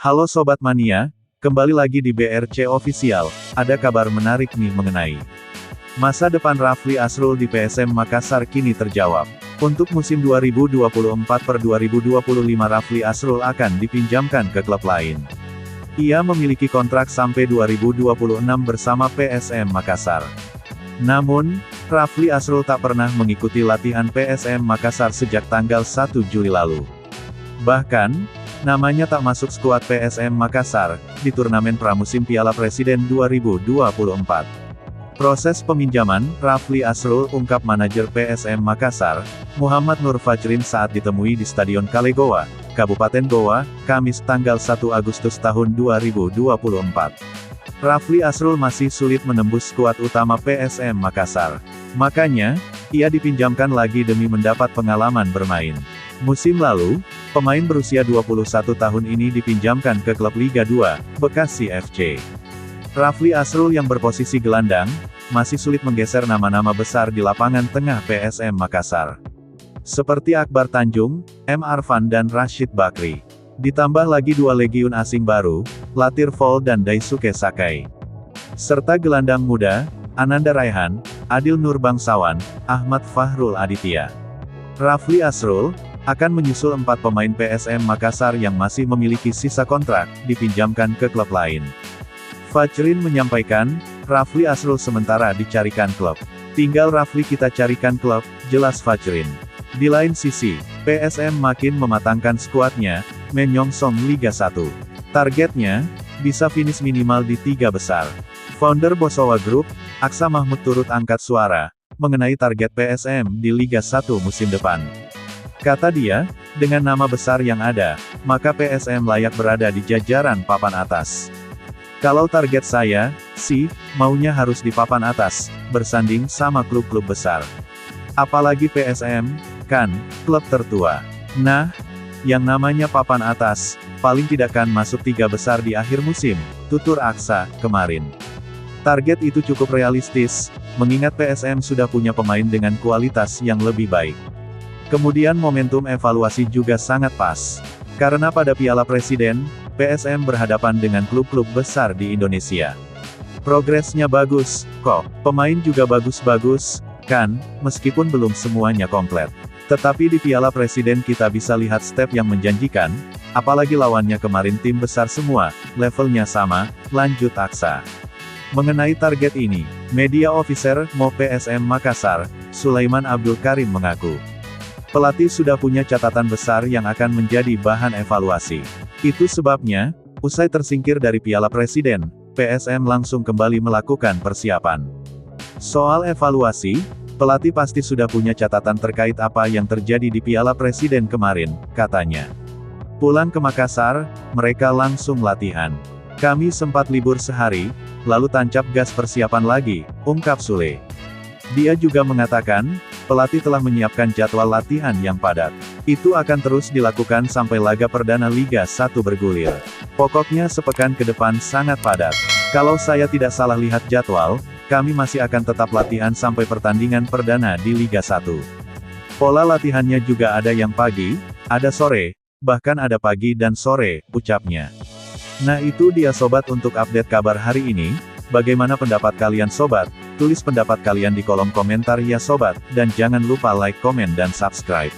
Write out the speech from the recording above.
Halo Sobat Mania, kembali lagi di BRC Official, ada kabar menarik nih mengenai masa depan Rafli Asrul di PSM Makassar kini terjawab. Untuk musim 2024-2025 Rafli Asrul akan dipinjamkan ke klub lain. Ia memiliki kontrak sampai 2026 bersama PSM Makassar. Namun, Rafli Asrul tak pernah mengikuti latihan PSM Makassar sejak tanggal 1 Juli lalu. Bahkan, namanya tak masuk skuad PSM Makassar, di turnamen pramusim Piala Presiden 2024. Proses peminjaman, Rafli Asrul ungkap manajer PSM Makassar, Muhammad Nur Fajrin saat ditemui di Stadion Kale Goa, Kabupaten Goa, Kamis tanggal 1 Agustus tahun 2024. Rafli Asrul masih sulit menembus skuad utama PSM Makassar. Makanya, ia dipinjamkan lagi demi mendapat pengalaman bermain. Musim lalu, pemain berusia 21 tahun ini dipinjamkan ke klub Liga 2, Bekasi FC. Rafli Asrul yang berposisi gelandang, masih sulit menggeser nama-nama besar di lapangan tengah PSM Makassar. Seperti Akbar Tanjung, M. Arfan dan Rashid Bakri. Ditambah lagi dua legiun asing baru, Latir Vol dan Daisuke Sakai. Serta gelandang muda, Ananda Raihan, Adil Nur Bangsawan, Ahmad Fahrul Aditya. Rafli Asrul akan menyusul 4 pemain PSM Makassar yang masih memiliki sisa kontrak, dipinjamkan ke klub lain. Fajrin menyampaikan, Rafli Asrul sementara dicarikan klub. Tinggal Rafli kita carikan klub, jelas Fajrin. Di lain sisi, PSM makin mematangkan skuadnya, menyongsong Liga 1. Targetnya, bisa finish minimal di 3 besar. Founder Bosowa Group, Aksa Mahmud turut angkat suara, mengenai target PSM di Liga 1 musim depan. Kata dia, dengan nama besar yang ada, maka PSM layak berada di jajaran papan atas. Kalau target saya, sih, maunya harus di papan atas, bersanding sama klub-klub besar. Apalagi PSM, kan, klub tertua. Nah, yang namanya papan atas, paling tidak kan masuk 3 besar di akhir musim, tutur Aksa, kemarin. Target itu cukup realistis, mengingat PSM sudah punya pemain dengan kualitas yang lebih baik. Kemudian momentum evaluasi juga sangat pas. Karena pada Piala Presiden, PSM berhadapan dengan klub-klub besar di Indonesia. Progresnya bagus, kok. Pemain juga bagus-bagus, kan, meskipun belum semuanya komplit. Tetapi di Piala Presiden kita bisa lihat step yang menjanjikan, apalagi lawannya kemarin tim besar semua, levelnya sama, lanjut Aksa. Mengenai target ini, media officer Mo PSM Makassar, Sulaiman Abdul Karim mengaku, pelatih sudah punya catatan besar yang akan menjadi bahan evaluasi. Itu sebabnya, usai tersingkir dari Piala Presiden, PSM langsung kembali melakukan persiapan. Soal evaluasi, pelatih pasti sudah punya catatan terkait apa yang terjadi di Piala Presiden kemarin, katanya. Pulang ke Makassar, mereka langsung latihan. Kami sempat libur sehari, lalu tancap gas persiapan lagi, ungkap Sule. Dia juga mengatakan, pelatih telah menyiapkan jadwal latihan yang padat. Itu akan terus dilakukan sampai laga perdana Liga 1 bergulir. Pokoknya sepekan ke depan sangat padat. Kalau saya tidak salah lihat jadwal, kami masih akan tetap latihan sampai pertandingan perdana di Liga 1. Pola latihannya juga ada yang pagi, ada sore, bahkan ada pagi dan sore, ucapnya. Nah itu dia sobat untuk update kabar hari ini. Bagaimana pendapat kalian sobat? Tulis pendapat kalian di kolom komentar ya sobat, dan jangan lupa like, komen dan subscribe.